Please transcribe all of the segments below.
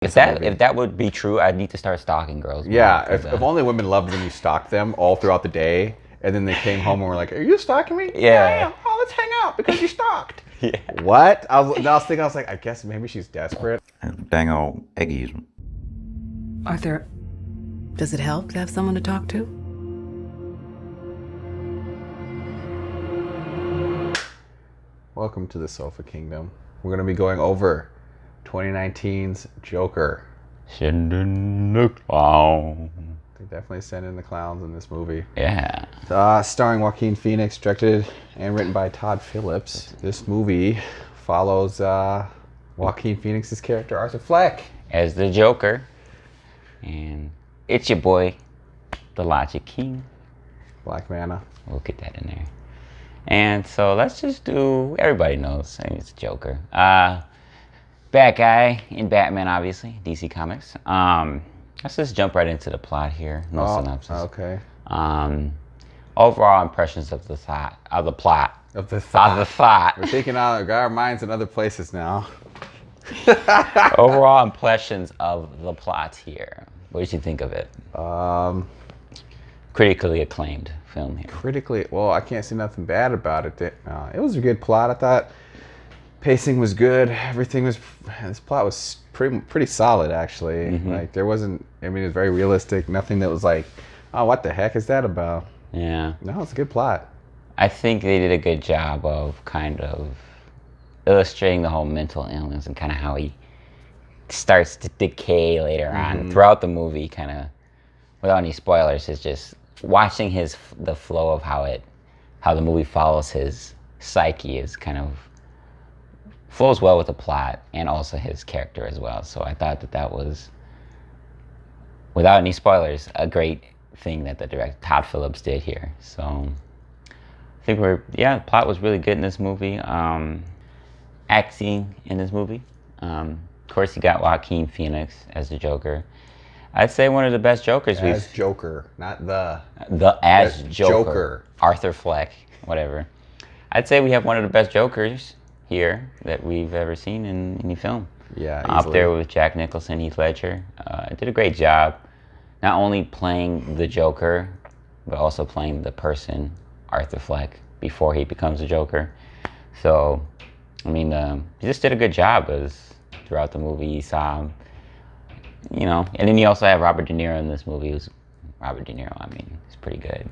If that would be true, I'd need to start stalking girls. Yeah, if only women loved when you stalked them all throughout the day, and then they came home and were like, "Are you stalking me?" Yeah. I am. Oh, let's hang out because you stalked. Yeah. What? I was thinking, I guess maybe she's desperate. Dang old Eggies. Arthur, does it help to have someone to talk to? Welcome to the Sofa Kingdom. We're going to be going over 2019's Joker. Send in the clown. They definitely send in the clowns in this movie. Yeah. Starring Joaquin Phoenix, directed and written by Todd Phillips. This movie follows Joaquin Phoenix's character, Arthur Fleck. As the Joker. And it's your boy, the Logic King. Black Mana. We'll get that in there. And so let's just do, everybody knows, it's Joker. Bad guy in Batman, obviously, DC Comics. Let's just jump right into the plot here. No synopsis. Okay. Overall impressions of the plot. We're taking our minds in other places now. Overall impressions of the plot here. What did you think of it? Critically acclaimed film here. Critically, well, I can't see nothing bad about it. It was a good plot. I thought pacing was good. This plot was pretty solid, actually. Mm-hmm. Like, there wasn't, it was very realistic. Nothing that was like, oh, what the heck is that about? Yeah. No, it's a good plot. I think they did a good job of kind of illustrating the whole mental illness and kind of how he starts to decay later on throughout the movie, kind of without any spoilers. Is just watching the flow of how the movie follows his psyche is kind of flows well with the plot and also his character as well. So I thought that was, without any spoilers, a great thing that the director Todd Phillips did here. So I think the plot was really good in this movie. Acting in this movie. Of course, you got Joaquin Phoenix as the Joker. I'd say one of the best Jokers as Joker, not as Joker. Joker. Arthur Fleck, whatever. I'd say we have one of the best Jokers here that we've ever seen in any film. Yeah, up there with Jack Nicholson, Heath Ledger. Did a great job, not only playing the Joker, but also playing the person, Arthur Fleck, before he becomes a Joker. So, he just did a good job throughout the movie. You saw him, and then you also have Robert De Niro in this movie. Robert De Niro, he's pretty good.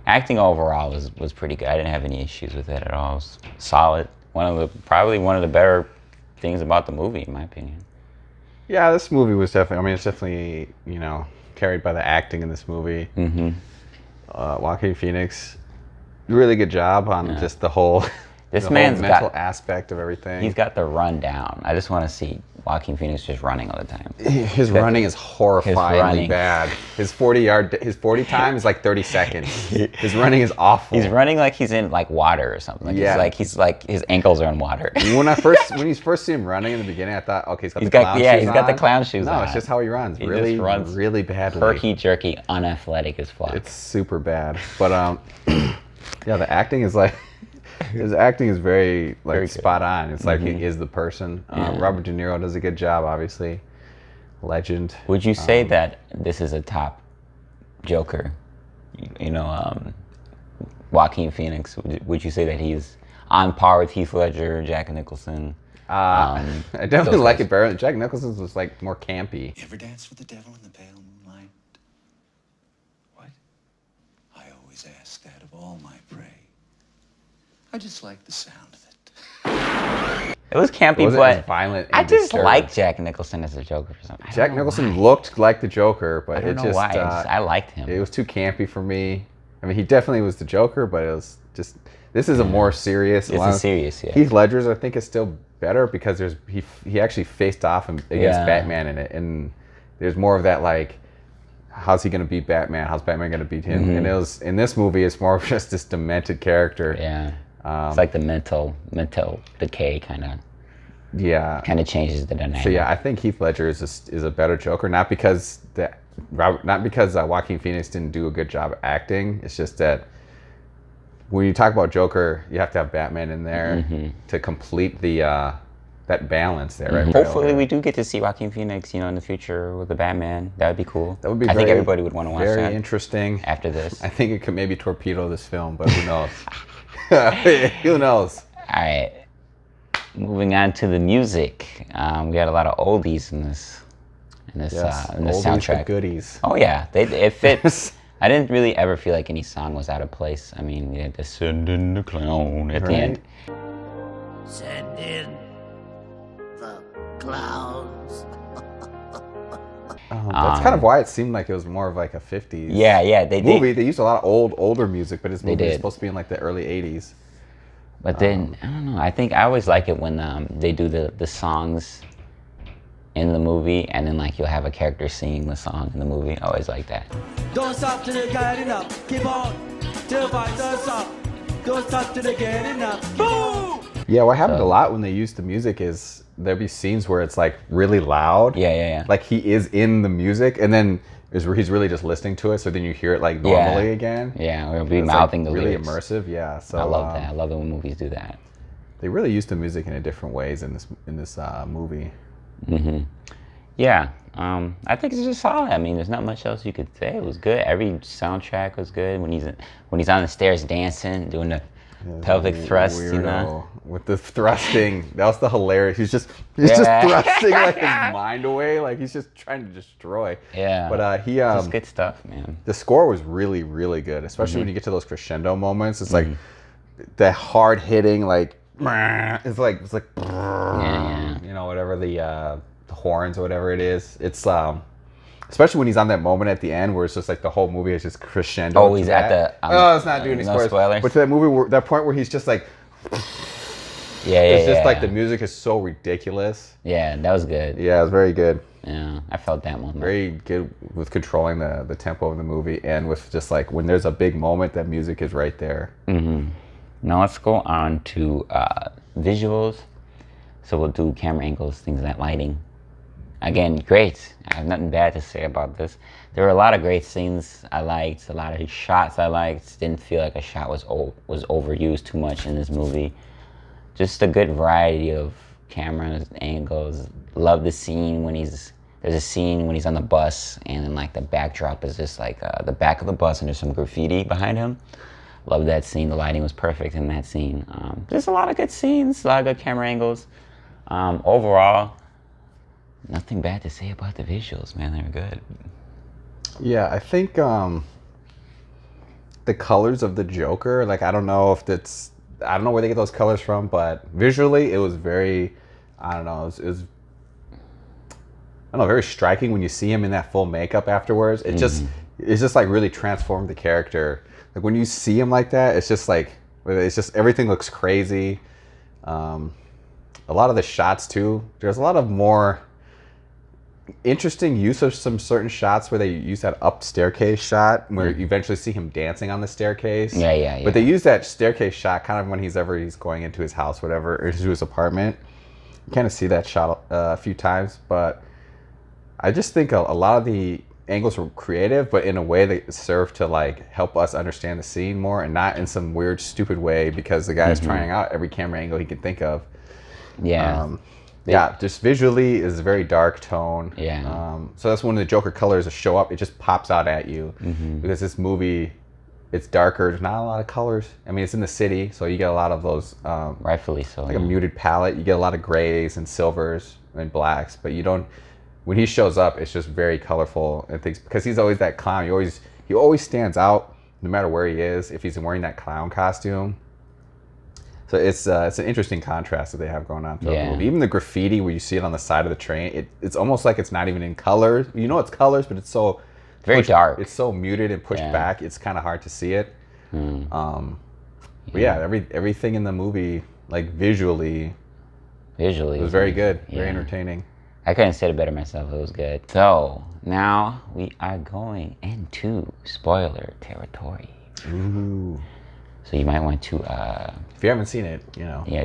Acting overall was pretty good. I didn't have any issues with it at all. It was solid. Probably one of the better things about the movie, in my opinion. Yeah, this movie was definitely, it's definitely, carried by the acting in this movie. Mm-hmm. Joaquin Phoenix, really good job on just the whole, man's mental aspect of everything. He's got the rundown. I just want to see Joaquin Phoenix just running all the time. His running is horrifyingly bad. His 40 time is like 30 seconds. His running is awful. He's running like he's in water or something. He's like his ankles are in water. When you first see him running in the beginning, I thought, okay, he's got the clown shoes on. No, it's just how he runs. He just runs really badly. Herky jerky, unathletic as fuck. It's super bad. But the acting is like. His acting is very spot on. It's like he is the person. Robert De Niro does a good job, obviously. Legend. Would you say that this is a top Joker? Joaquin Phoenix. Would you say that he's on par with Heath Ledger, Jack Nicholson? I definitely like it better. Jack Nicholson's was more campy. You ever dance with the devil in the pale moonlight? What? I always ask that of all my prey. I just like the sound of it. It was campy, but violent. I just like Jack Nicholson as a Joker for some reason. Jack Nicholson looked like the Joker, but I don't know why. I liked him. It was too campy for me. He definitely was the Joker, but it was just. This is a more serious. It's serious. Yeah. Heath Ledger's, I think, is still better because he actually faced off against Batman in it, and there's more of that how's he going to beat Batman? How's Batman going to beat him? And it was in this movie, it's more of just this demented character. Yeah. It's like the mental decay kind of. Yeah. Kind of changes the dynamic. So yeah, I think Heath Ledger is a better Joker, not because Joaquin Phoenix didn't do a good job acting. It's just that when you talk about Joker, you have to have Batman in there to complete the that balance there, right? Hopefully, we do get to see Joaquin Phoenix, in the future with the Batman. That would be cool. That would be. I think everybody would want to watch that. Very interesting. After this, I think it could maybe torpedo this film, but who knows? Who knows? All right. Moving on to the music, we got a lot of oldies in this Oldies soundtrack. but goodies. Oh yeah, it fits. I didn't really ever feel like any song was out of place. I mean, we had the "Send in the Clown" at the end. Send in the clowns. That's kind of why it seemed like it was more of like a 50s they movie. did. They used a lot of older music, but this movie did. is supposed to be in like the early 80s. But then I don't know. I think I always like it when they do the songs in the movie, and then like you'll have a character singing the song in the movie. I always like that. Don't stop till you get enough. Keep on till fight us up. Don't stop till you get enough. Boom! Yeah, what happened a lot when they used the music is there'd be scenes where it's like really loud. Yeah. Like he is in the music, and then he's really just listening to it, so then you hear it like normally again. Yeah, or be It's mouthing like the really lyrics. immersive. Yeah, so I love that. I love it when movies do that. They really used the music in different ways in this movie. Yeah, I think it's just solid. I mean, there's not much else you could say. It was good. Every soundtrack was good. When he's on the stairs dancing, doing the pelvic thrust, Weirdo. With the thrusting, that was the hilarious. He's just thrusting like his mind away, like he's just trying to destroy. Yeah, but he just good stuff, man. The score was really, really good, especially when you get to those crescendo moments. It's like the hard hitting, like it's like whatever the horns or whatever it is. It's especially when he's on that moment at the end where it's just like the whole movie is just crescendo. Oh, he's at the. Let's not do any no spoilers. But to that movie, that point where he's just like. It's just like the music is so ridiculous. Yeah, that was good. Yeah, it was very good. Yeah, I felt that moment. Very good with controlling the tempo of the movie, and with just like when there's a big moment, that music is right there. Now let's go on to visuals. So we'll do camera angles, things like lighting. Again, great. I have nothing bad to say about this. There were a lot of great scenes I liked, a lot of shots I liked. Didn't feel like a shot was overused too much in this movie. Just a good variety of cameras, angles. Love the scene when there's a scene when he's on the bus, and then like the backdrop is just like the back of the bus, and there's some graffiti behind him. Love that scene. The lighting was perfect in that scene. There's a lot of good scenes, a lot of good camera angles. Overall, nothing bad to say about the visuals, man. They were good. Yeah, I think the colors of the Joker, like I don't know where they get those colors from, but visually it was very, it was very striking when you see him in that full makeup afterwards. It's just like really transformed the character. Like when you see him like that, it's just everything looks crazy. A lot of the shots too, there's a lot of more interesting use of some certain shots where they use that up staircase shot where you eventually see him dancing on the staircase. Yeah. But they use that staircase shot kind of when he's going into his house, whatever, or into his apartment. You kind of see that shot a few times, but I just think a lot of the angles were creative, but in a way that served to like help us understand the scene more, and not in some weird, stupid way because the guy is trying out every camera angle he can think of. Yeah. Just visually is a very dark tone. Yeah. So that's when the Joker colors show up. It just pops out at you because this movie, it's darker. There's not a lot of colors. I mean, it's in the city, so you get a lot of those. Rightfully so. Like a muted palette. You get a lot of grays and silvers and blacks, but you don't. When he shows up, it's just very colorful and things because he's always that clown. He always stands out no matter where he is if he's wearing that clown costume. So it's an interesting contrast that they have going on throughout the movie. Even the graffiti where you see it on the side of the train, it's almost like it's not even in colors. You know it's colors, but it's so very dark. It's so muted and pushed back. It's kind of hard to see it. But everything in the movie, like visually, it was very good, very entertaining. I couldn't say it better myself. It was good. So now we are going into spoiler territory. Ooh. So you might want to, if you haven't seen it,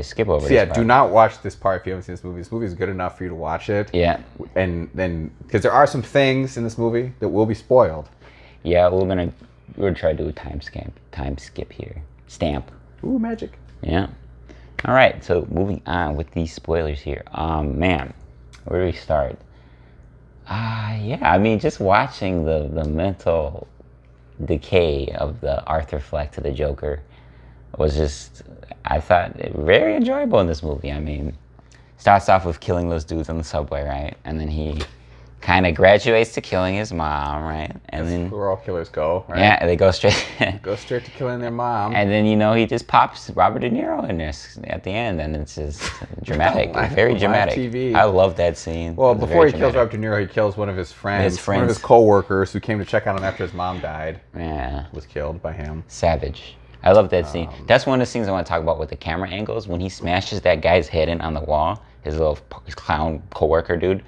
skip over. So do not watch this part if you haven't seen this movie. This movie is good enough for you to watch it. Yeah. And then because there are some things in this movie that will be spoiled. Yeah, we're gonna try to do a time skip here. Stamp. Ooh, magic. Yeah. All right, so moving on with these spoilers here. Man, where do we start? Yeah, I mean, just watching the mental decay of the Arthur Fleck to the Joker was just, I thought, very enjoyable in this movie. I mean, starts off with killing those dudes on the subway, right? And then he kind of graduates to killing his mom, right? And then where all killers go, right? yeah, they go straight. Go straight to killing their mom. And then he just pops Robert De Niro in this at the end, and it's just dramatic, very dramatic. TV. I love that scene. Well, It was before he very kills dramatic. Robert De Niro, he kills one of his friends, one of friends. his co-workers who came to check on him after his mom died. Yeah, Was killed by him. savage. I love that scene. That's one of the scenes I want to talk about with the camera angles when he smashes that guy's head in on the wall, his clown co-worker dude.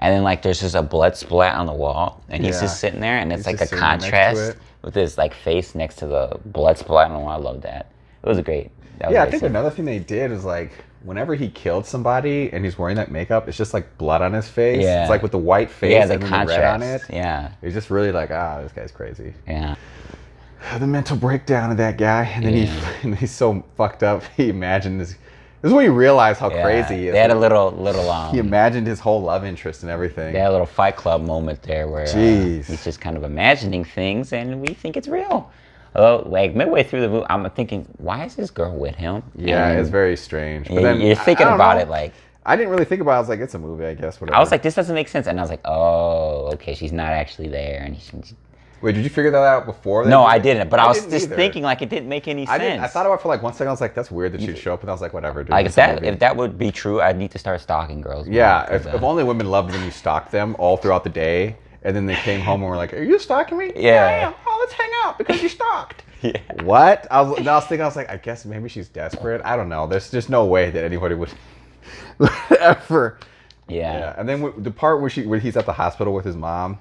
And then like there's just a blood splat on the wall, and he's Yeah. just sitting there, and it's He's like a just sitting next to contrast it. with his like face next to the blood splat on the wall. I love that. It was great. That was Yeah, a I great think scene. another thing they did is like whenever he killed somebody and he's wearing that makeup, it's just like blood on his face. Yeah. It's like with the white face Yeah, the and then the red on it. contrast. Yeah, It's just really like, this guy's crazy. yeah. The mental breakdown of that guy, and then Yeah. and he's so fucked up. He imagined this. This is when you realize how Yeah. crazy he is. They had a little He imagined his whole love interest and everything. they had a little Fight Club moment there where Jeez. he's just kind of imagining things, and we think it's real. Although, like midway through the movie, I'm thinking, why is this girl with him? Yeah, And it's very strange. But you- then you're thinking I don't about know. it like. I didn't really think about it. I was like, it's a movie, I guess. Whatever. I was like, this doesn't make sense, and I was like, oh, okay, she's not actually there, and wait, did you figure that out before? no, I didn't, but I was didn't just either. thinking like it didn't make any I sense. didn't. I thought about it for like 1 second. I was like, that's weird that she'd show up, and I was like, whatever, dude. like it's a movie. if that would be true, I'd need to start stalking girls. more, Yeah, 'cause, if only women loved when you stalked them all throughout the day, and then they came home and were like, "Are you stalking me?" Yeah. I am. Oh, let's hang out because you stalked. Yeah. What? I was thinking, I was like, I guess maybe she's desperate. I don't know. There's just no way that anybody would ever. Yeah. Yeah. And then the part where he's at the hospital with his mom,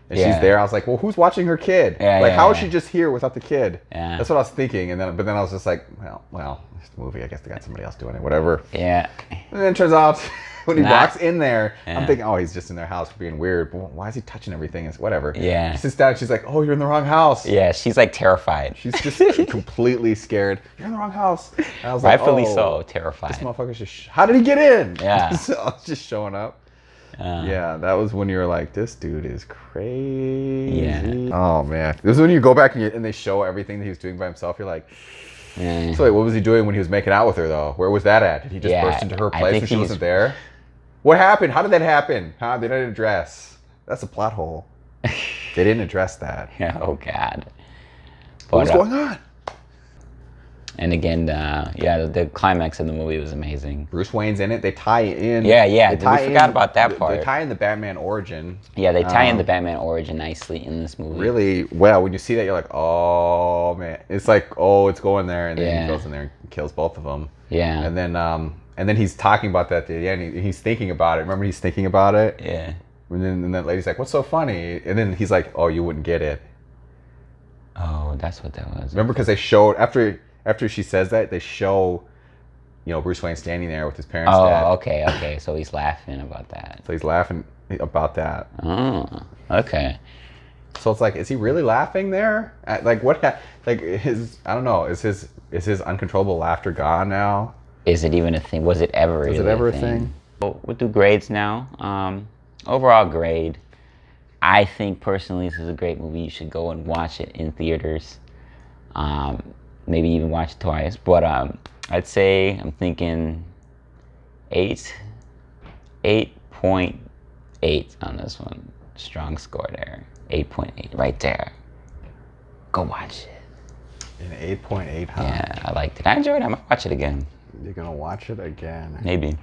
and Yeah. she's there, I was like, well, who's watching her kid? Yeah, like, yeah, how is yeah. she just here without the kid? Yeah. That's what I was thinking. But then I was just like, well, it's the movie. I guess they got somebody else doing it. Whatever. Yeah. And then it turns out when he Not- walks in there, I'm Yeah. thinking, oh, he's just in their house being weird. But why is he touching everything? It's whatever. Yeah. She sits down. She's like, oh, you're in the wrong house. Yeah, she's like terrified. She's just completely scared. You're in the wrong house. And I was Rightfully like, so, oh, terrified. this motherfucker's just. How did he get in? Yeah. So I was just showing up. Yeah, that was when you were like, this dude is crazy. Yeah. Oh man, this is when you go back and they show everything that he was doing by himself. You're like, Yeah. so wait, what was he doing when he was making out with her though? Where was that at? Did he just Yeah, burst into her I place think when she he's- wasn't there? What happened? How did that happen? Huh? They didn't address. That's a plot hole. They didn't address that. Yeah, oh God. What was But, going on? And again, the climax of the movie was amazing. Bruce Wayne's in it. They tie in. Yeah, they we forgot about that part. They tie in the Batman origin. Yeah, they tie in the Batman origin nicely in this movie. Really well. When you see that, you're like, oh man. It's like, oh, it's going there, and then Yeah. he goes in there and kills both of them. Yeah. And then he's talking about that at the end. He's thinking about it. Remember, he's thinking about it. Yeah. And then that lady's like, what's so funny? And then he's like, oh, you wouldn't get it. Oh, that's what that was. Remember, because they showed after she says that, they show, Bruce Wayne standing there with his parents dead. Oh, okay. So he's laughing about that. So he's laughing about that. Oh, okay. So it's like, is he really laughing there? Like what? Like I don't know. Is his uncontrollable laughter gone now? Is it even a thing? Was it ever? Was it really ever a thing? Well, we'll do grades now. Overall grade. I think personally this is a great movie. You should go and watch it in theaters. Maybe even watch it twice. But I'd say I'm thinking 8.8 on this one. Strong score there. 8.8 right there. Go watch it. An 8.8, huh? Yeah, I liked it. I enjoyed it. I might watch it again. You're gonna watch it again. Maybe.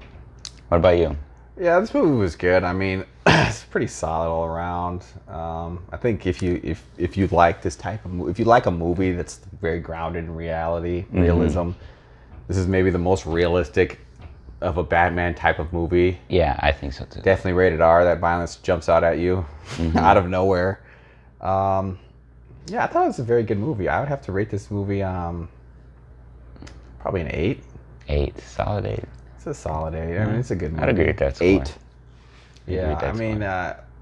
What about you? Yeah, this movie was good. I mean, it's pretty solid all around. I think if you like this type of movie, if you like a movie that's very grounded in reality, realism, this is maybe the most realistic of a Batman type of movie. Yeah, I think so too. Definitely rated R. That violence jumps out at you out of nowhere. Yeah, I thought it was a very good movie. I would have to rate this movie probably an 8. 8. Solid 8. It's a solid 8. I mean, it's a good movie. I'd agree with that score. 8. Agree Yeah, with that I mean,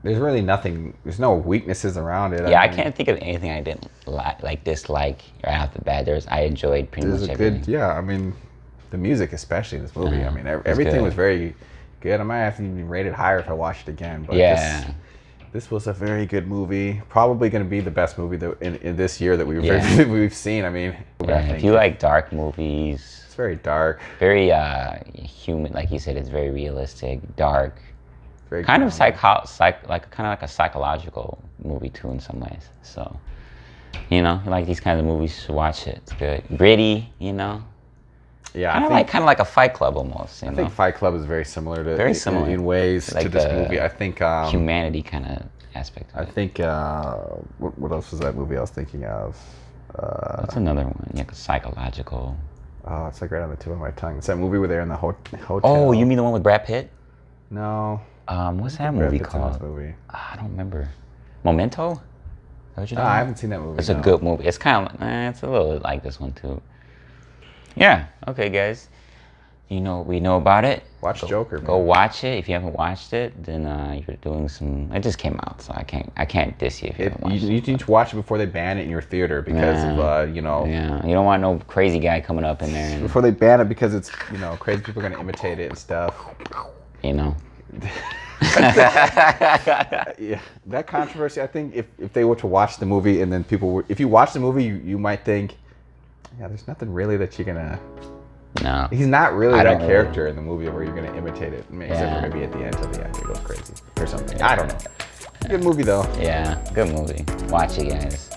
there's really nothing. There's no weaknesses around it. Yeah, I mean, can't think of anything I didn't dislike right off the bat. I enjoyed pretty There's much a everything. good. Yeah, I mean, The music, especially in this movie. Yeah, I mean, it's everything good. was very good. I might have to even rate it higher if I watched it again. But Yeah. this was a very good movie. Probably going to be the best movie that in this year that Yeah. we've seen. I mean, Yeah, if you like dark movies, it's very dark. very human, like you said, it's very realistic, dark, Very kind of grounded. like a psychological movie too in some ways. So, you know, you like these kinds of movies, you should watch it. It's good, gritty, you know, Yeah, kind of like a Fight Club almost. You I know, think Fight Club is very similar to Very similar. in ways Like to this the movie. I think humanity kind of aspect. I Of it. think what else was that movie I was thinking of? That's another one, like a psychological. Oh, it's like right on the tip of my tongue. It's that movie where they're in the hotel. Oh, you mean the one with Brad Pitt? No. What's that Brad movie Pitt's in this called? movie. I don't remember. Memento? Is that what you're I talking about? haven't seen that movie. It's a no. good movie. It's kind of, it's a little like this one too. Yeah. Okay, guys. You know, we know about it. Watch Joker, man. Go watch it. If you haven't watched it, then you're doing some. It just came out, so I can't diss you if you haven't watched You it. need to watch it before they ban it in your theater because of you know. Yeah. You don't want no crazy guy coming up in there and Before they ban it because it's crazy people are gonna imitate it and stuff. you know. Yeah, that controversy. I think if they were to watch the movie and then if you watch the movie, you might think, yeah, there's nothing really that you're gonna. No. He's not really I that don't character in the movie where you're gonna imitate it. Except Yeah. for maybe at the end till the end it goes crazy or something. I don't know. Good movie though. Yeah. Good movie. Watch it, guys.